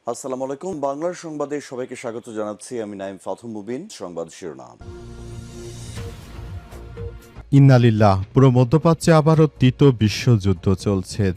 আসসালামু আলাইকুম। বাংলার সংবাদে সবাইকে স্বাগত জানাচ্ছি। আমি নাইম ফাথুম মুবিন। সংবাদ শিরোনাম। ইন্নালিল্লাহ। পুরো মধ্যপ্রাচ্যে আবারও তৃতীয় বিশ্বযুদ্ধ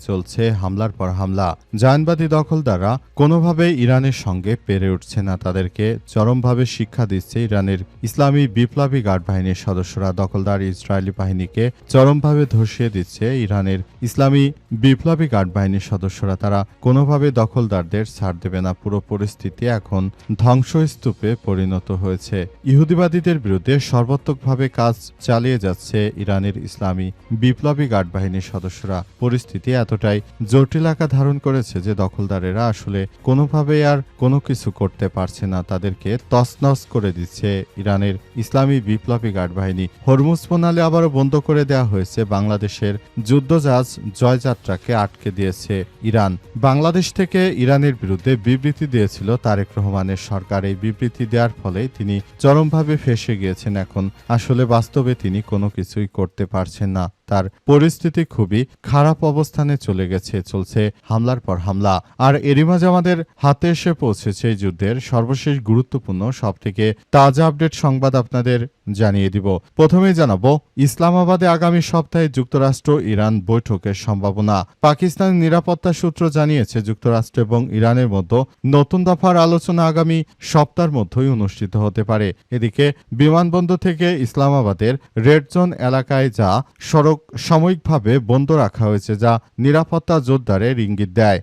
চলছে হামলার পর হামলা। জায়নবাদী দখলদাররা কোনোভাবে ইরানের সঙ্গে পেরে উঠছে না। তাদেরকে চরমভাবে শিক্ষা দিচ্ছে ইরানের ইসলামী বিপ্লবী গার্ড বাহিনীর সদস্যরা। দখলদার ইসরায়েলি বাহিনীকে চরমভাবে ধসিয়ে দিচ্ছে ইরানের ইসলামী বিপ্লবী গার্ড বাহিনীর সদস্যরা। তারা কোনোভাবে দখলদারদের ছাড় দেবে না। পুরো পরিস্থিতি এখন ধ্বংসস্তূপে পরিণত হয়েছে। ইহুদিবাদীদের বিরুদ্ধে সর্বাত্মকভাবে কাজ চালিয়ে যাচ্ছে ইরানের ইসলামী বিপ্লবী গার্ড বাহিনীর সদস্যরা। পরিস্থিতি এতটাই জটিল আকার ধারণ করেছে যে দখলদারেরা আসলে কোনোভাবেই আর কোনো কিছু করতে পারছে না। তাদেরকে তছনছ করে দিচ্ছে ইরানের ইসলামী বিপ্লবী গার্ড বাহিনী। হরমুজ প্রণালী আবারও বন্ধ করে দেওয়া হয়েছে। বাংলাদেশের যুদ্ধজাহাজ জয়যাত্রাকে আটকে দিয়েছে ইরান। বাংলাদেশ থেকে ইরানের বিরুদ্ধে বিবৃতি দিয়েছিল তারেক রহমানের সরকার। এই বিবৃতি দেওয়ার ফলে তিনি চরমভাবে ফেঁসে গিয়েছেন। এখন আসলে বাস্তবে তিনি কোনো কিছুই করতে পারছেন না। তার পরিস্থিতি খুবই খারাপ অবস্থানে চলে গেছে। চলছে হামলার পর হামলা। আর এরই মাঝে আমাদের হাতে এসে পৌঁছেছে এই যুদ্ধের সর্বশেষ গুরুত্বপূর্ণ সবথেকে তাজা আপডেট সংবাদ আপনাদের জানিয়ে দিব। প্রথমেই জানাবো, ইসলামাবাদে আগামী সপ্তাহে যুক্তরাষ্ট্র ইরান বৈঠকের সম্ভাবনা। পাকিস্তানের নিরাপত্তা সূত্র জানিয়েছে যুক্তরাষ্ট্র এবং ইরানের মধ্যে নতুন দফার আলোচনা আগামী সপ্তাহের মধ্যেই অনুষ্ঠিত হতে পারে। এদিকে বিমানবন্দর থেকে ইসলামাবাদের রেড জোন এলাকায় যা সড়ক সাময়িকভাবে বন্ধ রাখা হয়েছে, যা নিরাপত্তা জোরদারের ইঙ্গিত দেয়।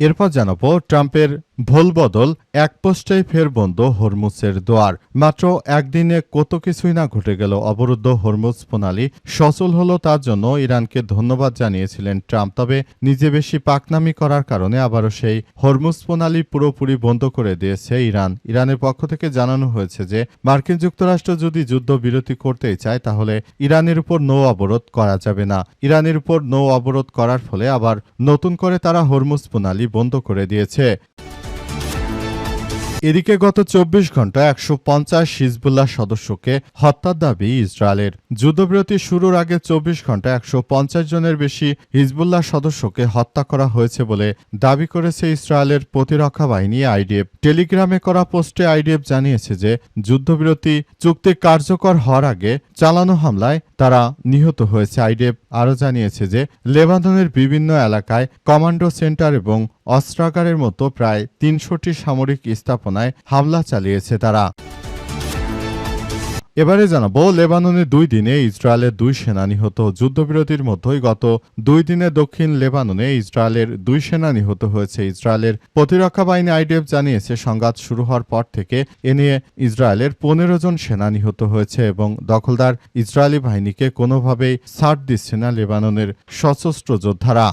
এরপর জানাবো, ট্রাম্পের ভোলবদল এক পোস্টেই ফের বন্ধ হরমুজের দোয়ার। মাত্র একদিনে কত কিছুই না ঘটে গেল। অবরুদ্ধ হরমুজ প্রণালী সচল হলো, তার জন্য ইরানকে ধন্যবাদ জানিয়েছিলেন ট্রাম্প। তবে নিজে বেশি পাকনামি করার কারণে আবারও সেই হরমুজ প্রণালী পুরোপুরি বন্ধ করে দিয়েছে ইরান। ইরানের পক্ষ থেকে জানানো হয়েছে যে মার্কিন যুক্তরাষ্ট্র যদি যুদ্ধবিরতি করতেই চায় তাহলে ইরানের উপর নৌ অবরোধ করা যাবে না। ইরানের উপর নৌ অবরোধ করার ফলে আবার নতুন করে তারা হরমুজ প্রণালী বন্ধ করে দিয়েছে। এদিকে গত ২৪ ঘন্টায় ১৫০ হিজবুল্লাহ সদস্যকে হত্যার দাবি ইসরায়েলের। যুদ্ধবিরতি শুরুর আগে ২৪ ঘন্টায় ১৫০ জনের বেশি হিজবুল্লাহ সদস্যকে হত্যা করা হয়েছে বলে দাবি করেছে ইসরায়েলের প্রতিরক্ষা বাহিনী আইডিএফ। টেলিগ্রামে করা পোস্টে আইডিএফ জানিয়েছে যে যুদ্ধবিরতি চুক্তি কার্যকর হওয়ার আগে চালানো হামলায় তারা নিহত হয়েছে। আইডিএফ আরও জানিয়েছে যে লেবাননের বিভিন্ন এলাকায় কমান্ডো সেন্টার এবং অস্ত্রাগারের মতো প্রায় ৩০০টি সামরিক স্থাপনায় হামলা চালিয়েছে তারা। এবারে জানাবো, লেবাননে ২ দিনে ইসরায়েলের ২ সেনা নিহত। যুদ্ধবিরতির মধ্যেই গত ২ দিনে দক্ষিণ লেবাননে ইসরায়েলের ২ সেনা নিহত হয়েছে। ইসরায়েলের প্রতিরক্ষা বাহিনী আইডিএফ জানিয়েছে সংঘাত শুরু হওয়ার পর থেকে এ নিয়ে ইসরায়েলের ১৫ জন সেনা নিহত হয়েছে এবং দখলদার ইসরায়েলি বাহিনীকে কোনোভাবেই ছাড় দিচ্ছে না লেবাননের সশস্ত্র যোদ্ধারা।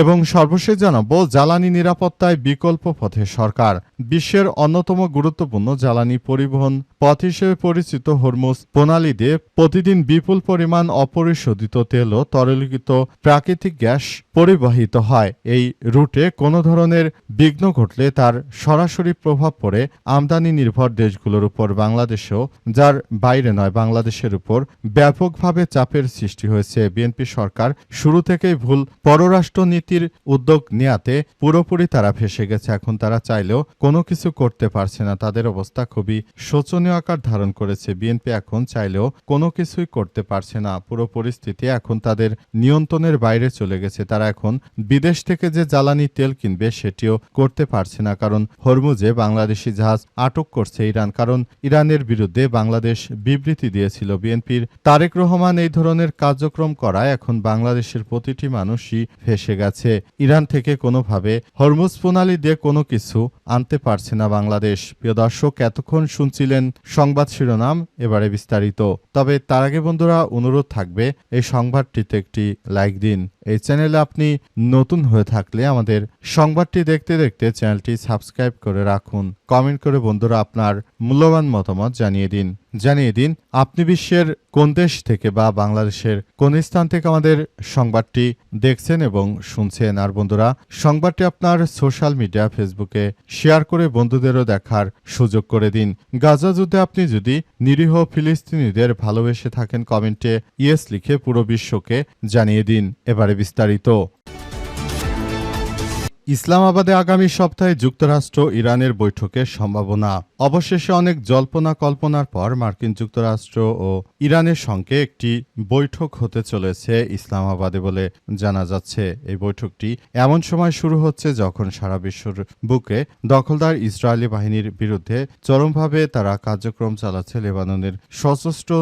এবং সর্বশেষ জানাবো, জ্বালানি নিরাপত্তায় বিকল্প পথে সরকার। বিশ্বের অন্যতম গুরুত্বপূর্ণ জ্বালানি পরিবহন পথ হিসেবে পরিচিত হরমুজ প্রণালী দিয়ে প্রতিদিন বিপুল পরিমাণ অপরিশোধিত তেল ও তরলীকৃত প্রাকৃতিক গ্যাস পরিবাহিত হয়। এই রুটে কোনো ধরনের বিঘ্ন ঘটলে তার সরাসরি প্রভাব পড়ে আমদানি নির্ভর দেশগুলোর উপর। বাংলাদেশেও, যার বাইরে নয়, বাংলাদেশের উপর ব্যাপকভাবে চাপের সৃষ্টি হয়েছে। বিএনপি সরকার শুরু থেকেই ভুল পররাষ্ট্র নীতির উদ্যোগ নেয়াতে পুরোপুরি তারা ফেঁসে গেছে। এখন তারা চাইলেও কোনো কিছু করতে পারছে না। তাদের অবস্থা খুবই শোচনীয় আকার ধারণ করেছে। বিএনপি এখন চাইলেও কোনো কিছুই করতে পারছে না। পুরো পরিস্থিতি এখন তাদের নিয়ন্ত্রণের বাইরে চলে গেছে। তারা এখন বিদেশ থেকে যে জ্বালানি তেল কিনবে সেটিও করতে পারছে না, কারণ হরমুজে বাংলাদেশি জাহাজ আটক করছে ইরান। কারণ ইরানের বিরুদ্ধে বাংলাদেশ বিবৃতি দিয়েছিল। বিএনপির তারেক রহমান এই ধরনের কার্যক্রম করায় এখন বাংলাদেশের প্রতিটি মানুষই ফেঁসে গেছে। ইরান থেকে কোনোভাবে হরমুজ প্রণালী দিয়ে কোনো কিছু আনতে পারছে না বাংলাদেশ। প্রিয় দর্শক, এতক্ষণ শুনছিলেন সংবাদ শিরোনাম, এবারে বিস্তারিত। তবে তার আগে বন্ধুরা, অনুরোধ থাকবে এই সংবাদটিতে একটি লাইক দিন। এই চ্যানেলে আপনি নতুন হয়ে থাকলে আমাদের সংবাদটি দেখতে দেখতে চ্যানেলটি সাবস্ক্রাইব করে রাখুন। কমেন্ট করে বন্ধুরা আপনার মূল্যবান মতামত জানিয়ে দিন আপনি বিশ্বের কোন দেশ থেকে বা বাংলাদেশের কোন স্থান থেকে আমাদের সংবাদটি দেখছেন এবং শুনছেন। আর বন্ধুরা, সংবাদটি আপনার সোশ্যাল মিডিয়া ফেসবুকে শেয়ার করে বন্ধুদেরও দেখার সুযোগ করে দিন। গাজা যুদ্ধে আপনি যদি নিরীহ ফিলিস্তিনিদের ভালোবেসে থাকেন, কমেন্টে ইয়েস লিখে পুরো বিশ্বকে জানিয়ে দিন। এবারে বিস্তারিত। ইসলামাবাদে আগামী সপ্তাহে যুক্তরাষ্ট্র ইরানের বৈঠকের সম্ভাবনা। অবশেষে অনেক জল্পনা কল্পনার পর মার্কিন যুক্তরাষ্ট্র ও ইরানের সঙ্গে একটি বৈঠক হতে চলেছে ইসলামাবাদে বলে জানা যাচ্ছে। এই বৈঠকটি এমন সময় শুরু হচ্ছে যখন সারা বিশ্বর বুকে দখলদার ইসরায়েলি বাহিনীর বিরুদ্ধে চরমভাবে তারা কার্যক্রম চালাচ্ছে লেবাননের সশস্ত্র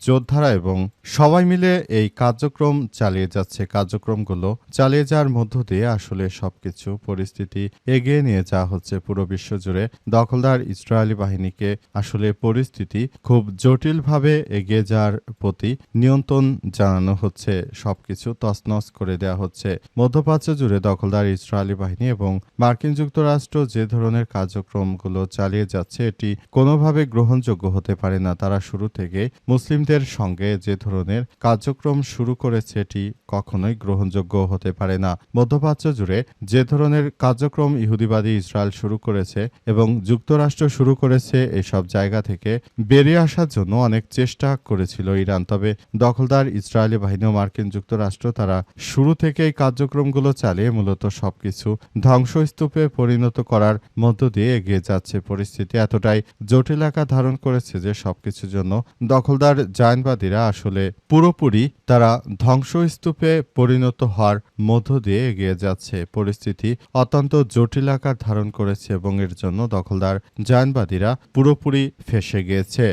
যোদ্ধারা, এবং সবাই মিলে এই কার্যক্রম চালিয়ে যাচ্ছে। কার্যক্রমগুলো চালিয়ে যাওয়ার মধ্য দিয়ে আসলে সবকিছু পরিস্থিতি এগিয়ে নিয়ে যাওয়া হচ্ছে পুরো বিশ্ব জুড়ে। দখলদার ইসরায়েলি বাহিনীকে আসলে পরিস্থিতি খুব জটিলভাবে এগিয়ে যাওয়ার প্রতি নিয়ন্ত্রণ জানানো হচ্ছে, সবকিছু তছনছ করে দেওয়া হচ্ছে। মধ্যপ্রাচ্য জুড়ে দখলদার ইসরায়েলি বাহিনী এবং মার্কিন যুক্তরাষ্ট্র যে ধরনের কার্যক্রমগুলো চালিয়ে যাচ্ছে এটি কোনোভাবে গ্রহণযোগ্য হতে পারে না। তারা শুরু থেকে মুসলিমদের সঙ্গে যে ধরনের কার্যক্রম শুরু করেছে এটি কখনোই গ্রহণযোগ্য হতে পারে না। মধ্যপ্রাচ্য জুড়ে যে ধরনের কার্যক্রম ইহুদিবাদী ইসরায়েল শুরু করেছে এবং যুক্তরাষ্ট্র শুরু করেছে, এসব জায়গা থেকে বেরিয়ে আসার জন্য অনেক চেষ্টা করেছিল ইরান। তবে দখলদার ইসরায়েলি বাহিনী ও মার্কিন যুক্তরাষ্ট্র তারা শুরু থেকেই কার্যক্রমগুলো চালিয়ে মূলত সবকিছু ধ্বংসস্তূপে পরিণত করার মধ্য দিয়ে এগিয়ে যাচ্ছে। পরিস্থিতি এতটাই জটিল আকার ধারণ করেছে যে সবকিছুর জন্য দখলদার জায়নবাদীরা আসলে পুরোপুরি তারা ধ্বংসস্তূপে পরিণত হওয়ার মধ্য দিয়ে এগিয়ে যাচ্ছে। পরিস্থিতি অত্যন্ত জটিল আকার ধারণ করেছে এবং এর জন্য দখলদার জায়নবাদীরা পুরোপুরি ফেঁসে গিয়েছে।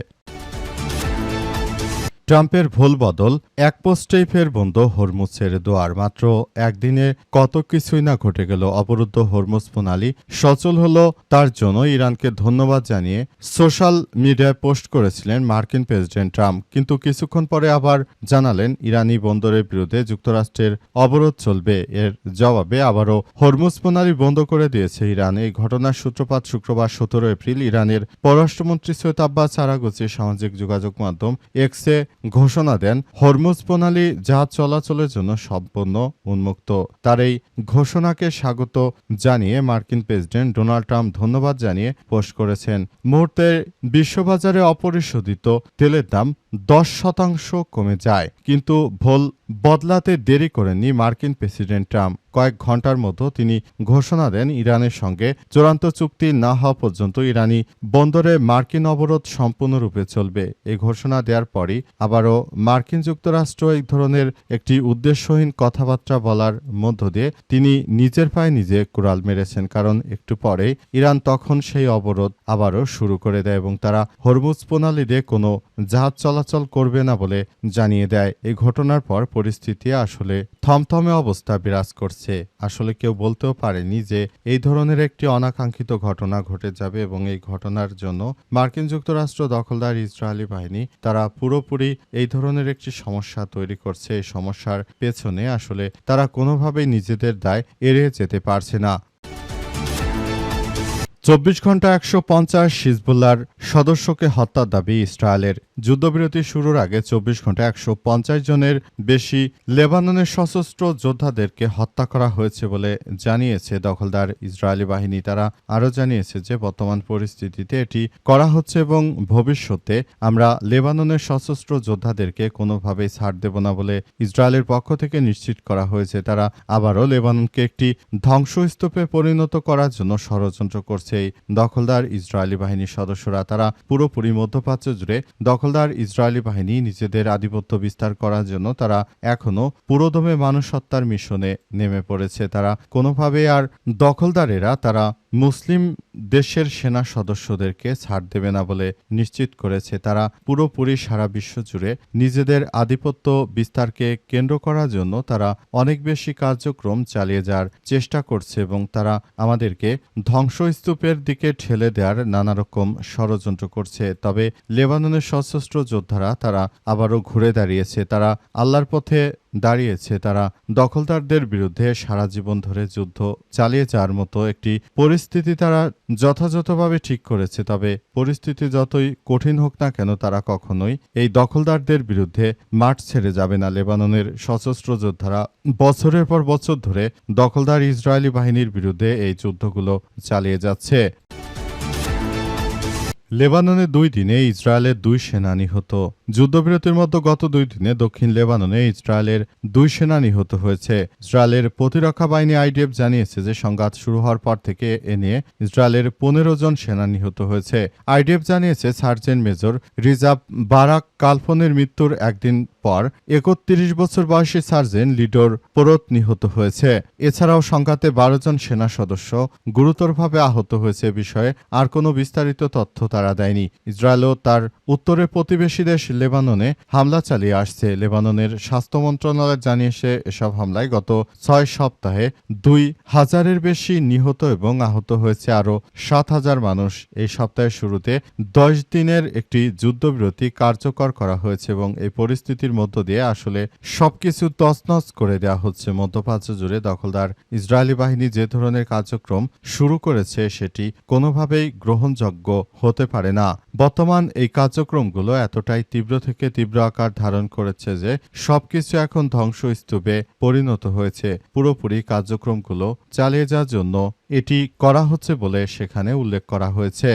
ট্রাম্পের ভুল বদল, এক পোস্টেই ফের বন্ধ হরমুজের দুয়ার। মাত্র একদিনে কত কিছুই না ঘটে গেল। অবরুদ্ধ হরমুজ প্রণালী সচল হলো, তার জন্য ইরানকে ধন্যবাদ জানিয়ে সোশ্যাল মিডিয়ায় পোস্ট করেছিলেন মার্কিন প্রেসিডেন্ট ট্রাম্প। কিন্তু কিছুক্ষণ পরে আবার জানালেন ইরানি বন্দরের বিরুদ্ধে যুক্তরাষ্ট্রের অবরোধ চলবে। এর জবাবে আবারও হরমুজ প্রণালী বন্ধ করে দিয়েছে ইরান। এই ঘটনার সূত্রপাত শুক্রবার ১৭ এপ্রিল ইরানের পররাষ্ট্রমন্ত্রী সৈয়দ আব্বাস আরাগচি সামাজিক যোগাযোগ মাধ্যম এক্সে ঘোষণা দেন হরমুজ প্রণালী জাহাজ চলাচলের জন্য সম্পূর্ণ উন্মুক্ত। তার এই ঘোষণাকে স্বাগত জানিয়ে মার্কিন প্রেসিডেন্ট ডোনাল্ড ট্রাম্প ধন্যবাদ জানিয়ে পোস্ট করেছেন। মুহূর্তে বিশ্ববাজারে অপরিশোধিত তেলের দাম ১০% কমে যায়। কিন্তু ভুল বদলাতে দেরি করেননি মার্কিন প্রেসিডেন্ট ট্রাম্প। কয়েক ঘন্টার মতো তিনি ঘোষণা দেন ইরানের সঙ্গে চূড়ান্ত চুক্তি না হওয়া পর্যন্ত ইরানি বন্দরে মার্কিন অবরোধ সম্পূর্ণরূপে চলবে। এই ঘোষণা দেওয়ার পরই আবারও মার্কিন যুক্তরাষ্ট্র এই ধরনের একটি উদ্দেশ্যহীন কথাবার্তা বলার মধ্য দিয়ে তিনি নিজের পায়ে নিজে কুড়াল মেরেছেন। কারণ একটু পরেই ইরান তখন সেই অবরোধ আবারও শুরু করে দেয় এবং তারা হরমুজ প্রণালী দিয়ে কোনো জাহাজ চলাচল করবে না বলে জানিয়ে দেয়। এই ঘটনার পর পরিস্থিতি আসলে থমথমে অবস্থা বিরাজ করছে। আসলে কেউ বলতেও পারেনি যে এই ধরনের একটি অনাকাঙ্ক্ষিত ঘটনা ঘটে যাবে এবং এই ঘটনার জন্য মার্কিন যুক্তরাষ্ট্র দখলদার ইসরায়েলি বাহিনী তারা পুরোপুরি এই ধরনের একটি সমস্যা তৈরি করছে। এই সমস্যার পেছনে আসলে তারা কোনোভাবেই নিজেদের দায় এড়িয়ে যেতে পারছে না। ২৪ ঘন্টা ১৫০ হিজবুল্লাহর সদস্যকে হত্যার দাবি ইসরায়েলের। যুদ্ধবিরতি শুরুর আগে ২৪ ঘন্টা ১৫০ জনের বেশি লেবাননের সশস্ত্র যোদ্ধাদেরকে হত্যা করা হয়েছে বলে জানিয়েছে দখলদার ইসরায়েলি বাহিনী। তারা আরও জানিয়েছে যে বর্তমান পরিস্থিতিতে এটি করা হচ্ছে এবং ভবিষ্যতে আমরা লেবাননের সশস্ত্র যোদ্ধাদেরকে কোনোভাবেই ছাড় দেব না বলে ইসরায়েলের পক্ষ থেকে নিশ্চিত করা হয়েছে। তারা আবারও লেবাননকে একটি ধ্বংসস্তূপে পরিণত করার জন্য ষড়যন্ত্র করছে এই দখলদার ইসরায়েলি বাহিনীর সদস্যরা। তারা পুরোপুরি মধ্যপ্রাচ্য জুড়ে দখলদার ইসরায়েলি বাহিনী নিজেদের আধিপত্য বিস্তার করার জন্য তারা এখনো পুরোদমে মানুষ হত্যার মিশনে নেমে পড়েছে। তারা কোনোভাবে আর দখলদারেরা তারা মুসলিম দেশের সেনা সদস্যদেরকে ছাড় দেবে না বলে নিশ্চিত করেছে। তারা পুরোপুরি সারা বিশ্ব জুড়ে নিজেদের আধিপত্য বিস্তারকে কেন্দ্র করার জন্য তারা অনেক বেশি কার্যক্রম চালিয়ে যাওয়ার চেষ্টা করছে এবং তারা আমাদেরকে ধ্বংসস্তূপের দিকে ঠেলে দেওয়ার নানা রকম ষড়যন্ত্র করছে। তবে লেবাননের সশস্ত্র যোদ্ধারা তারা আবারও ঘুরে দাঁড়িয়েছে। তারা আল্লাহর পথে দাঁড়িয়েছে। তারা দখলদারদের বিরুদ্ধে সারা জীবন ধরে যুদ্ধ চালিয়ে যাওয়ার মতো একটি পরিস্থিতি তারা যথাযথভাবে ঠিক করেছে। তবে পরিস্থিতি যতই কঠিন হোক না কেন তারা কখনোই এই দখলদারদের বিরুদ্ধে মাঠ ছেড়ে যাবে না। লেবাননের সশস্ত্র যোদ্ধারা বছরের পর বছর ধরে দখলদার ইসরায়েলি বাহিনীর বিরুদ্ধে এই যুদ্ধগুলো চালিয়ে যাচ্ছে। লেবাননে 2 দিনে ইসরায়েলের 2 সেনা নিহত। যুদ্ধবিরতির মধ্যে গত 2 দিনে দক্ষিণ লেবাননে ইসরায়েলের 2 সেনা নিহত হয়েছে। ইসরায়েলের প্রতিরক্ষা বাহিনী আইডিএফ জানিয়েছে যে সংঘাত শুরু হওয়ার পর থেকে এ নিয়ে ইসরায়েলের 15 জন সেনা নিহত হয়েছে। আইডিএফ জানিয়েছে সার্জেন্ট মেজর রিজাব বারাক কালফনের মৃত্যুর একদিন পর 31 বছর বয়সী সার্জেন্ট লিডোর পোরত নিহত হয়েছে। এছাড়াও সংঘাতে 12 জন সেনা সদস্য গুরুতরভাবে আহত হয়েছে বিষয়ে আর কোনো বিস্তারিত তথ্য তারা দেয়নি। ইসরায়েলও তার উত্তরে প্রতিবেশী দেশ লেবাননে হামলা চালিয়ে আসছে। লেবাননের স্বাস্থ্য মন্ত্রণালয় জানিয়েছে এসব হামলায় গত 6 সপ্তাহে 2000-এর বেশি নিহত এবং আহত হয়েছে আরও 7000 মানুষ। এই সপ্তাহের শুরুতে 10 দিনের একটি যুদ্ধবিরতি কার্যকর করা হয়েছে এবং এই পরিস্থিতির মধ্য দিয়ে আসলে সবকিছু তছনছ করে দেওয়া হচ্ছে। মধ্যপ্রাচ্য জুড়ে দখলদার ইসরায়েলি বাহিনী যে ধরনের কার্যক্রম শুরু করেছে সেটি কোনোভাবেই গ্রহণযোগ্য হতে পারে না। বর্তমান এই কার্যক্রমগুলো এতটাই তীব্র থেকে তীব্র আকার ধারণ করেছে যে সবকিছু এখন ধ্বংসস্তূপে পরিণত হয়েছে। পুরোপুরি কার্যক্রমগুলো চালিয়ে যাওয়ার জন্য এটি করা হচ্ছে বলে সেখানে উল্লেখ করা হয়েছে।